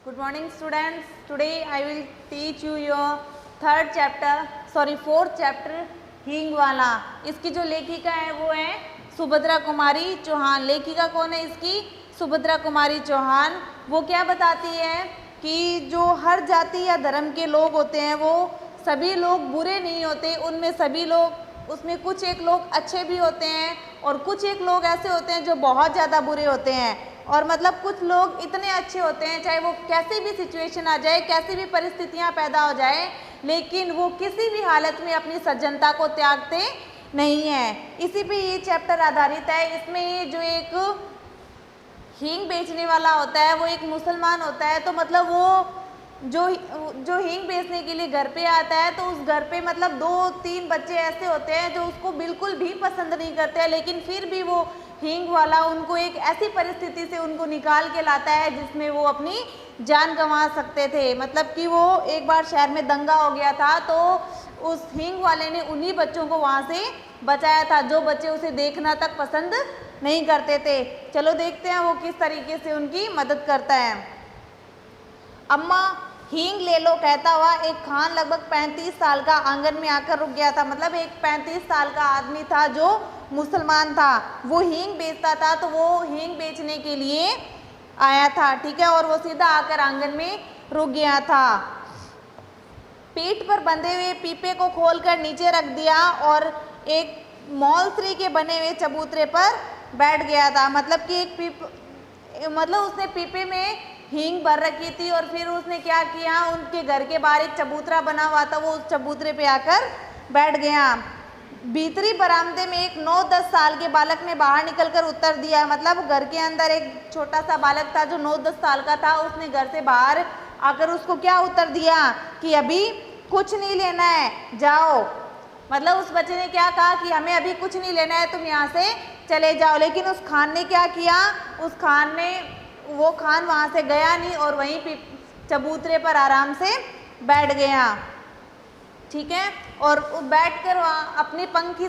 Good morning students. Today I will teach you your fourth chapter हींग वाला। इसकी जो लेखिका है वो है सुभद्रा कुमारी चौहान। लेखिका कौन है इसकी? सुभद्रा कुमारी चौहान। वो क्या बताती है कि जो हर जाति या धर्म के लोग होते हैं वो सभी लोग बुरे नहीं होते, उनमें सभी लोग, उसमें कुछ एक लोग अच्छे भी होते हैं और कुछ एक लोग ऐसे होते हैं जो बहुत ज़्यादा बुरे होते हैं। और मतलब कुछ लोग इतने अच्छे होते हैं, चाहे वो कैसी भी सिचुएशन आ जाए, कैसी भी परिस्थितियां पैदा हो जाए, लेकिन वो किसी भी हालत में अपनी सज्जनता को त्यागते नहीं है। इसी पे ये चैप्टर आधारित है। इसमें ये जो एक हींग बेचने वाला होता है वो एक मुसलमान होता है, तो मतलब वो जो हींग बेचने के लिए घर पे आता है तो उस घर पे मतलब 2-3 बच्चे ऐसे होते हैं जो उसको बिल्कुल भी पसंद नहीं करते हैं, लेकिन फिर भी वो हींग वाला उनको एक ऐसी परिस्थिति से उनको निकाल के लाता है जिसमें वो अपनी जान गंवा सकते थे। मतलब कि वो एक बार शहर में दंगा हो गया था तो उस हींग वाले ने उन्हीं बच्चों को वहाँ से बचाया था जो बच्चे उसे देखना तक पसंद नहीं करते थे। चलो देखते हैं वो किस तरीके से उनकी मदद करता है। अम्मा हींग ले लो कहता हुआ एक खान लगभग 35 साल का आंगन में आकर रुक गया था। मतलब एक 35 साल का आदमी था जो मुसलमान था, वो हींग बेचता था, तो वो हींग बेचने के लिए आया था, ठीक है, और वो सीधा आकर आंगन में रुक गया था। पीठ पर बंधे हुए पीपे को खोलकर नीचे रख दिया और एक मौलश्री के बने हुए चबूतरे पर बैठ गया था। मतलब कि उसने पीपे में हींग भर रखी थी और फिर उसने क्या किया, उनके घर के बाहर एक चबूतरा बना हुआ था, वो उस चबूतरे पे आकर बैठ गया। भीतरी बरामदे में एक 9-10 साल के बालक ने बाहर निकलकर उत्तर दिया। मतलब घर के अंदर एक छोटा सा बालक था जो 9-10 साल का था, उसने घर से बाहर आकर उसको क्या उत्तर दिया कि अभी कुछ नहीं लेना है, जाओ। मतलब उस बच्चे ने क्या कहा कि हमें अभी कुछ नहीं लेना है, तुम यहाँ से चले जाओ। लेकिन उस खान ने क्या किया, उस खान ने वो खान वहाँ से गया नहीं और वहीं चबूतरे पर आराम से बैठ गया, ठीक है, और बैठकर वहाँ अपनी पंखी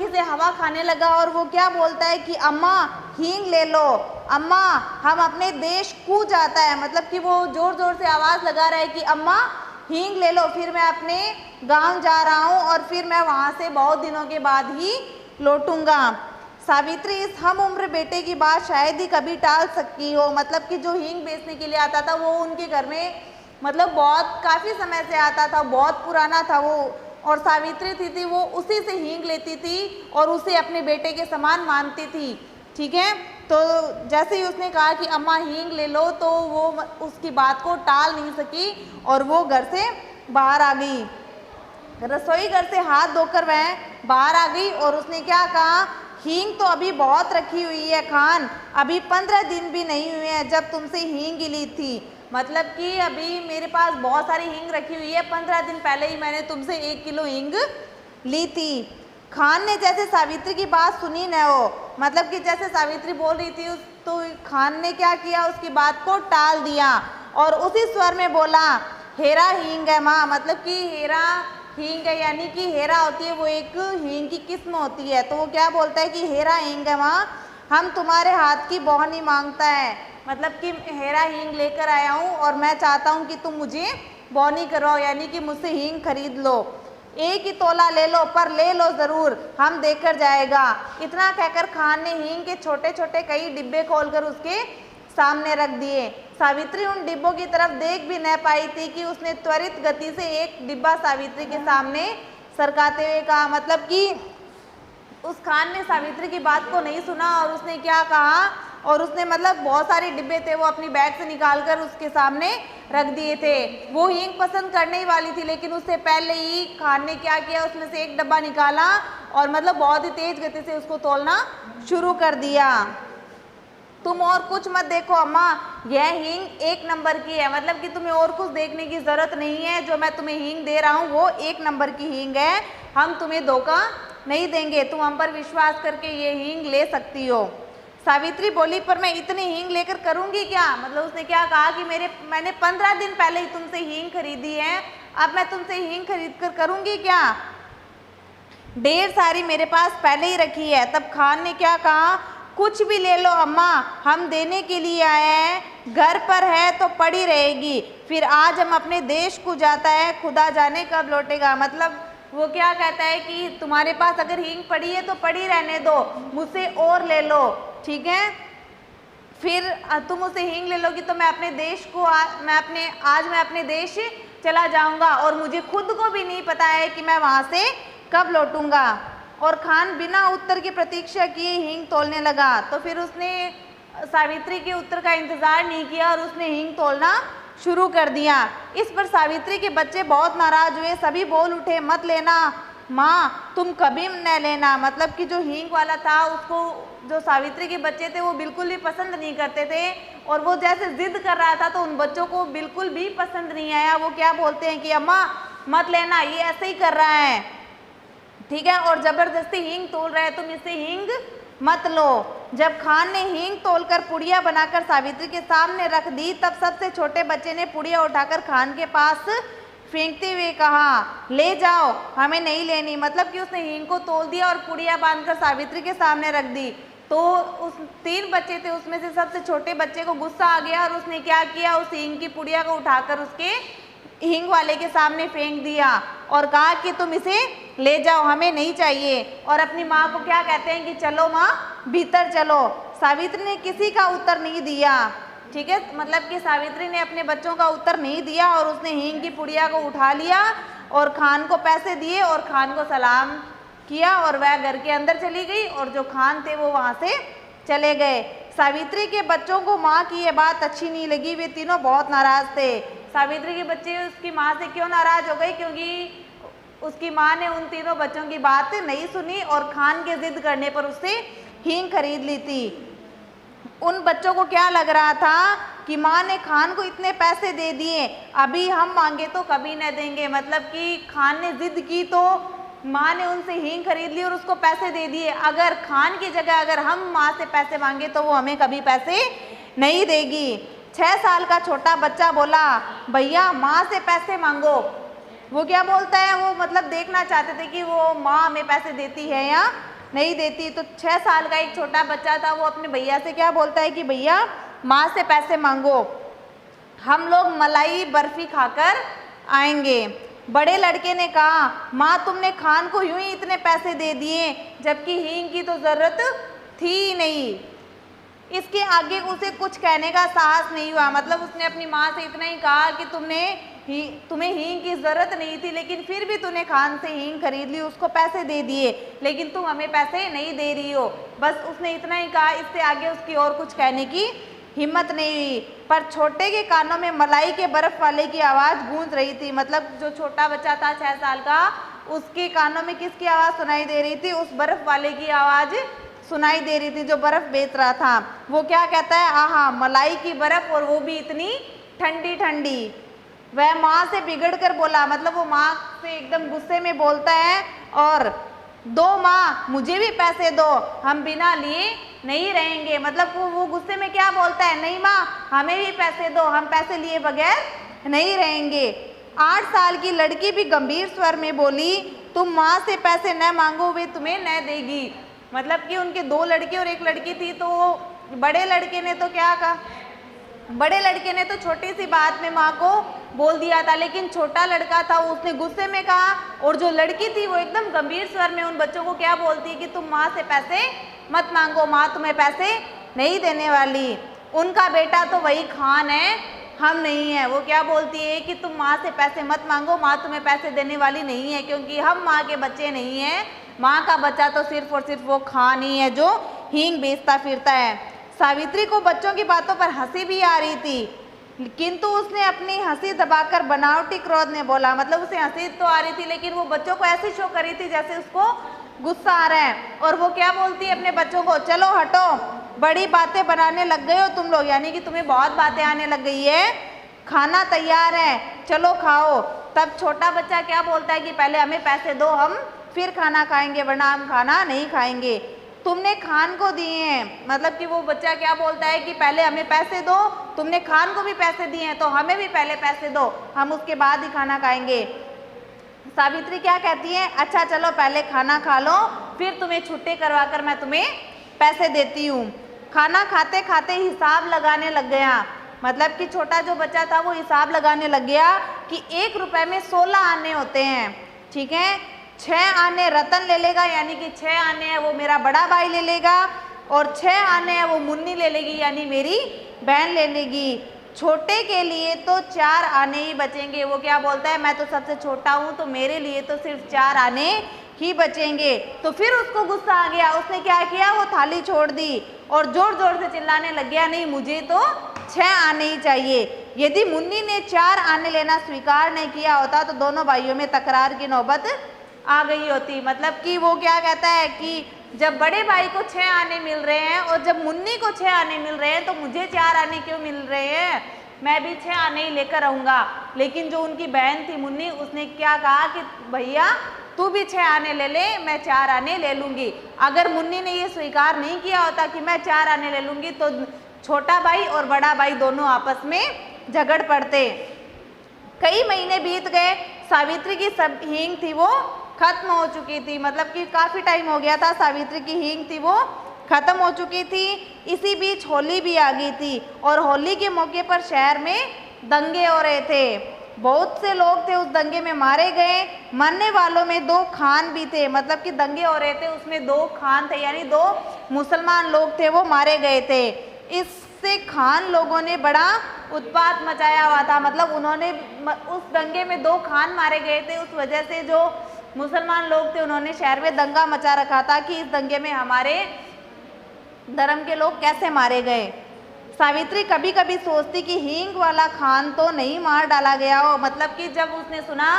से हवा खाने लगा। और वो क्या बोलता है कि अम्मा हींग ले लो, अम्मा हम अपने देश को जाता है। मतलब कि वो जोर जोर से आवाज़ लगा रहा है कि अम्मा हींग ले लो, फिर मैं अपने गांव जा रहा हूँ और फिर मैं वहाँ से बहुत दिनों के बाद ही लौटूंगा। सावित्री इस हम उम्र बेटे की बात शायद ही कभी टाल सकती हो। मतलब कि जो हींग बेचने के लिए आता था वो उनके घर में मतलब बहुत काफ़ी समय से आता था, बहुत पुराना था वो, और सावित्री थी वो उसी से हींग लेती थी और उसे अपने बेटे के समान मानती थी, ठीक है। तो जैसे ही उसने कहा कि अम्मा हींग ले लो तो वो उसकी बात को टाल नहीं सकी और वो घर से बाहर आ गई। रसोई घर से हाथ धोकर वह बाहर आ गई और उसने क्या कहा, हींग तो अभी बहुत रखी हुई है खान, अभी 15 दिन भी नहीं हुए हैं जब तुमसे हींग ली थी। मतलब कि अभी मेरे पास बहुत सारी हींग रखी हुई है, 15 दिन पहले ही मैंने तुमसे 1 किलो हींग ली थी। खान ने जैसे सावित्री की बात सुनी न हो, मतलब कि जैसे सावित्री बोल रही थी तो खान ने क्या किया, उसकी बात को टाल दिया और उसी स्वर में बोला, हेरा हींग है माँ। मतलब कि हेरा हींग है, यानी कि हेरा होती है वो एक हींग की किस्म होती है। तो वो क्या बोलता है कि हेरा हींग है माँ, हम तुम्हारे हाथ की बोहनी मांगता है। मतलब कि हेरा हींग लेकर आया हूँ और मैं चाहता हूँ कि तुम मुझे बोहनी करवाओ, यानी कि मुझसे हींग खरीद लो। 1 ही तोला ले लो, पर ले लो ज़रूर, हम देकर जाएगा। इतना कहकर खान ने हींग के छोटे छोटे कई डिब्बे खोलकर उसके सामने रख दिए। सावित्री उन डिब्बों की तरफ देख भी न पाई थी कि उसने त्वरित गति से एक डिब्बा सावित्री के सामने सरकाते हुए कहा। मतलब कि उस खान ने सावित्री की बात को नहीं सुना और उसने क्या कहा, और उसने मतलब बहुत सारे डिब्बे थे वो अपनी बैग से निकालकर उसके सामने रख दिए थे। वो हींग पसंद करने ही वाली थी, लेकिन उससे पहले ही खान ने क्या किया, उसमें से एक डब्बा निकाला और मतलब बहुत ही तेज गति से उसको तोलना शुरू कर दिया। तुम और कुछ मत देखो अम्मा, यह हींग 1 नंबर की है। मतलब कि तुम्हें और कुछ देखने की ज़रूरत नहीं है, जो मैं तुम्हें हींग दे रहा हूँ वो 1 नंबर की हींग है, हम तुम्हें धोखा नहीं देंगे, तुम हम पर विश्वास करके ये हींग ले सकती हो। सावित्री बोली, पर मैं इतनी हींग लेकर करूँगी क्या? मतलब उसने क्या कहा कि मैंने 15 दिन पहले ही तुमसे हींग खरीदी है, अब मैं तुमसे हींग खरीद कर करूँगी क्या? ढेर सारी मेरे पास पहले ही रखी है। तब खान ने क्या कहा, कुछ भी ले लो अम्मा, हम देने के लिए आए हैं, घर पर है तो पड़ी रहेगी, फिर आज हम अपने देश को जाता है, खुदा जाने कब लौटेगा। मतलब वो क्या कहता है कि तुम्हारे पास अगर हींग पड़ी है तो पड़ी रहने दो, मुझसे और ले लो, ठीक है, फिर तुम उसे हींग ले लोगी तो मैं अपने देश को मैं अपने देश चला जाऊंगा और मुझे खुद को भी नहीं पता है कि मैं वहाँ से कब लौटूंगा। और खान बिना उत्तर की प्रतीक्षा किए हींग तोलने लगा। तो फिर उसने सावित्री के उत्तर का इंतज़ार नहीं किया और उसने हींग तोलना शुरू कर दिया। इस पर सावित्री के बच्चे बहुत नाराज़ हुए, सभी बोल उठे, मत लेना माँ, तुम कभी न लेना। मतलब कि जो हींग वाला था उसको जो सावित्री के बच्चे थे वो बिल्कुल भी पसंद नहीं करते थे और वो जैसे जिद कर रहा था तो उन बच्चों को बिल्कुल भी पसंद नहीं आया। वो क्या बोलते हैं कि अम्मा मत लेना, ये ऐसे ही कर रहा है, ठीक है, और ज़बरदस्ती हींग तोल रहा है, तुम इससे हींग मत लो। जब खान ने हींग तोलकर पुड़िया बनाकर सावित्री के सामने रख दी तब सबसे छोटे बच्चे ने पुड़िया उठाकर खान के पास फेंकते हुए कहा, ले जाओ, हमें नहीं लेनी। मतलब कि उसने हींग को तोल दिया और पुड़िया बांधकर सावित्री के सामने रख दी। तो उस 3 बच्चे थे, उसमें से सबसे छोटे बच्चे को गुस्सा आ गया और उसने क्या किया, उस हींग की पुड़िया को उठाकर उसके हींग वाले के सामने फेंक दिया और कहा कि तुम इसे ले जाओ, हमें नहीं चाहिए। और अपनी माँ को क्या कहते हैं कि चलो माँ भीतर चलो। सावित्री ने किसी का उत्तर नहीं दिया, ठीक है, मतलब कि सावित्री ने अपने बच्चों का उत्तर नहीं दिया और उसने हींग की पुड़िया को उठा लिया और खान को पैसे दिए और खान को सलाम किया और वह घर के अंदर चली गई और जो खान थे वो वहाँ से चले गए। सावित्री के बच्चों को माँ की ये बात अच्छी नहीं लगी, वे तीनों बहुत नाराज़ थे। सावित्री के बच्चे उसकी माँ से क्यों नाराज़ हो गए, क्योंकि उसकी माँ ने उन तीनों बच्चों की बात नहीं सुनी और खान के जिद करने पर उससे हींग खरीद ली थी। उन बच्चों को क्या लग रहा था कि माँ ने खान को इतने पैसे दे दिए, अभी हम मांगे तो कभी न देंगे। मतलब कि खान ने जिद की तो माँ ने उनसे हींग खरीद ली और उसको पैसे दे दिए। अगर खान की जगह अगर हम माँ से पैसे मांगे तो वो हमें कभी पैसे नहीं देगी। 6 साल का छोटा बच्चा बोला, भैया माँ से पैसे मांगो। वो क्या बोलता है, वो मतलब देखना चाहते थे कि वो माँ हमें पैसे देती है या नहीं देती। तो 6 साल का एक छोटा बच्चा था, वो अपने भैया से क्या बोलता है कि भैया माँ से पैसे मांगो, हम लोग मलाई बर्फी खाकर आएंगे। बड़े लड़के ने कहा, माँ तुमने खान को यूं ही इतने पैसे दे दिए जबकि हींग की तो ज़रूरत थी ही नहीं। इसके आगे उसे कुछ कहने का साहस नहीं हुआ। मतलब उसने अपनी माँ से इतना ही कहा कि तुम्हें हींग की ज़रूरत नहीं थी लेकिन फिर भी तूने खान से हींग खरीद ली, उसको पैसे दे दिए, लेकिन तुम हमें पैसे नहीं दे रही हो। बस उसने इतना ही कहा, इससे आगे उसकी और कुछ कहने की हिम्मत नहीं हुई। पर छोटे के कानों में मलाई के बर्फ़ वाले की आवाज़ गूंज रही थी। मतलब जो छोटा बच्चा था 6 साल का, उसके कानों में किसकी आवाज़ सुनाई दे रही थी, उस बर्फ़ वाले की आवाज़ सुनाई दे रही थी जो बर्फ़ बेच रहा था। वो क्या कहता है, आहा मलाई की बर्फ़ और वो भी इतनी ठंडी ठंडी। वह माँ से बिगड़ कर बोला, मतलब वो माँ से एकदम गुस्से में बोलता है, और दो माँ मुझे भी पैसे दो, हम बिना लिए नहीं रहेंगे। मतलब वो गुस्से में क्या बोलता है, नहीं माँ हमें भी पैसे दो, हम पैसे लिए बगैर नहीं रहेंगे। 8 साल की लड़की भी गंभीर स्वर में बोली, तुम माँ से पैसे न मांगो, वे तुम्हें न देगी। मतलब कि उनके 2 लड़के और 1 लड़की थी। तो बड़े लड़के ने तो क्या कहा, बड़े लड़के ने तो छोटी सी बात में माँ को बोल दिया था, लेकिन छोटा लड़का था उसने गुस्से में कहा, और जो लड़की थी वो एकदम गंभीर स्वर में उन बच्चों को क्या बोलती कि तुम माँ से पैसे मत मांगो, माँ तुम्हें पैसे नहीं देने वाली। उनका बेटा तो वही खान है, हम नहीं है। वो क्या बोलती है कि तुम माँ से पैसे मत मांगो, माँ तुम्हें पैसे देने वाली नहीं है, क्योंकि हम माँ के बच्चे नहीं हैं। माँ का बच्चा तो सिर्फ और सिर्फ वो खान ही है जो हींग बेचता फिरता है। सावित्री को बच्चों की बातों पर हंसी भी आ रही थी, किंतु उसने अपनी हंसी दबाकर बनावटी क्रोध ने बोला। मतलब उसे हंसी तो आ रही थी लेकिन वो बच्चों को ऐसी शो कर रही थी जैसे उसको गुस्सा आ रहा है। और वो क्या बोलती है अपने बच्चों को, चलो हटो, बड़ी बातें बनाने लग गए हो तुम लोग, यानी कि तुम्हें बहुत बातें आने लग गई है, खाना तैयार है, चलो खाओ। तब छोटा बच्चा क्या बोलता है कि पहले हमें पैसे दो, हम फिर खाना खाएंगे, वरना हम खाना नहीं खाएंगे, तुमने खान को दिए हैं। मतलब कि वो बच्चा क्या बोलता है कि पहले हमें पैसे दो, तुमने खान को भी पैसे दिए हैं तो हमें भी पहले पैसे दो, हम उसके बाद ही खाना खाएंगे। सावित्री क्या कहती है, अच्छा चलो पहले खाना खा लो, फिर तुम्हें छुट्टी करवा कर मैं तुम्हें पैसे देती हूँ। खाना खाते खाते हिसाब लगाने लग गया, मतलब कि छोटा जो बच्चा था वो हिसाब लगाने लग गया कि 1 रुपए में 16 आने होते हैं, ठीक है। 6 आने रतन ले लेगा, यानी कि 6 आने हैं वो मेरा बड़ा भाई ले लेगा, और 6 आने हैं वो मुन्नी ले लेगी, यानी मेरी बहन ले लेगी। छोटे के लिए तो 4 आने ही बचेंगे। वो क्या बोलता है, मैं तो सबसे छोटा हूँ तो मेरे लिए तो सिर्फ 4 आने ही बचेंगे। तो फिर उसको गुस्सा आ गया, उसने क्या किया, वो थाली छोड़ दी और जोर जोर से चिल्लाने लग गया, नहीं मुझे तो 6 आने ही चाहिए। यदि मुन्नी ने 4 आने लेना स्वीकार नहीं किया होता तो दोनों भाइयों में तकरार की नौबत आ गई होती। मतलब कि वो क्या कहता है कि जब बड़े भाई को 6 आने मिल रहे हैं और जब मुन्नी को 6 आने मिल रहे हैं तो मुझे 4 आने क्यों मिल रहे हैं, मैं भी 6 आने ही लेकर आऊँगा। लेकिन जो उनकी बहन थी मुन्नी, उसने क्या कहा कि भैया तू भी 6 आने ले ले, मैं 4 आने ले लूँगी। अगर मुन्नी ने ये स्वीकार नहीं किया होता कि मैं 4 आने ले लूँगी तो छोटा भाई और बड़ा भाई दोनों आपस में झगड़ पड़ते। कई महीने बीत गए, सावित्री की सब हींग थी वो खत्म हो चुकी थी, मतलब कि काफ़ी टाइम हो गया था, सावित्री की हींग थी वो खत्म हो चुकी थी। इसी बीच होली भी आ गई थी और होली के मौके पर शहर में दंगे हो रहे थे। बहुत से लोग थे उस दंगे में मारे गए। मरने वालों में 2 खान भी थे, मतलब कि दंगे हो रहे थे उसमें 2 खान थे, यानी 2 मुसलमान लोग थे वो मारे गए थे। इससे खान लोगों ने बड़ा उत्पात मचाया हुआ था, मतलब उन्होंने उस दंगे में 2 खान मारे गए थे, उस वजह से जो मुसलमान लोग थे उन्होंने शहर में दंगा मचा रखा था कि इस दंगे में हमारे धर्म के लोग कैसे मारे गए। सावित्री कभी कभी सोचती कि हींग वाला खान तो नहीं मार डाला गया हो, मतलब कि जब उसने सुना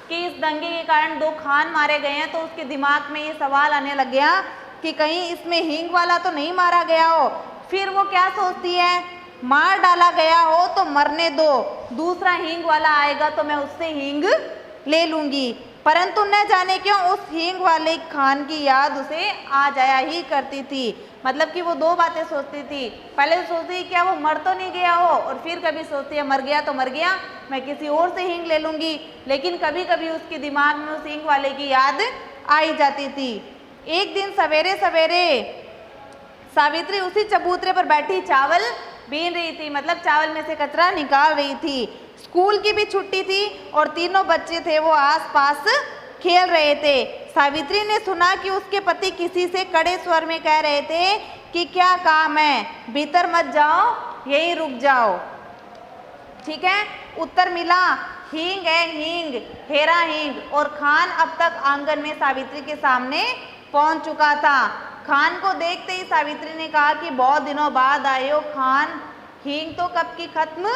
कि इस दंगे के कारण 2 खान मारे गए हैं तो उसके दिमाग में ये सवाल आने लग गया कि कहीं इसमें हींग वाला तो नहीं मारा गया हो। फिर वो क्या सोचती है, मार डाला गया हो तो मरने दो, दूसरा हींग वाला आएगा तो मैं उससे हींग ले लूँगी। परंतु न जाने क्यों उस हींग वाले खान की याद उसे आ जाया ही करती थी। मतलब कि वो 2 बातें सोचती थी, पहले तो सोचती थी क्या वो मर तो नहीं गया हो, और फिर कभी सोचती है मर गया तो मर गया, मैं किसी और से हींग ले लूँगी। लेकिन कभी कभी उसके दिमाग में उस हींग वाले की याद आ ही जाती थी। एक दिन सवेरे सवेरे सावित्री उसी चबूतरे पर बैठी चावल बीन रही थी, मतलब चावल में से कचरा निकाल रही थी। स्कूल की भी छुट्टी थी और तीनों बच्चे थे वो आसपास खेल रहे थे। सावित्री ने सुना कि उसके पति किसी से कड़े स्वर में कह रहे थे कि क्या काम है, भीतर मत जाओ, यहीं रुक जाओ। ठीक है, उत्तर मिला हींग है हींग, हेरा हींग। और खान अब तक आंगन में सावित्री के सामने पहुंच चुका था। खान को देखते ही सावित्री ने कहा कि बहुत दिनों बाद आए हो खान, हींग तो कब की खत्म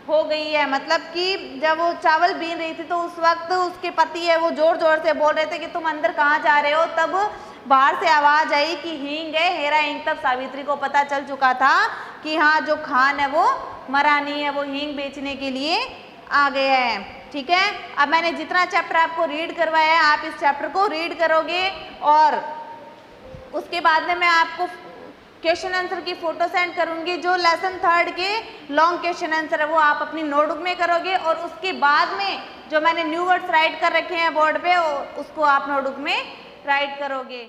हो गई है। मतलब कि जब वो चावल बीन रही थी तो उस वक्त उसके पति है वो जोर जोर से बोल रहे थे कि तुम अंदर कहाँ जा रहे हो। तब बाहर से आवाज़ आई कि हींग है, हेरा हींग। तब सावित्री को पता चल चुका था कि हाँ जो खान है वो मरा नहीं है, वो हींग बेचने के लिए आ गया है। ठीक है, अब मैंने जितना चैप्टर आपको रीड करवाया है आप इस चैप्टर को रीड करोगे और उसके बाद में मैं आपको क्वेश्चन आंसर की फ़ोटो सेंड करूंगी। जो लेसन 3 के लॉन्ग क्वेश्चन आंसर है वो आप अपनी नोटबुक में करोगे और उसके बाद में जो मैंने न्यू वर्ड्स राइट कर रखे हैं बोर्ड पे उसको आप नोटबुक में राइट करोगे।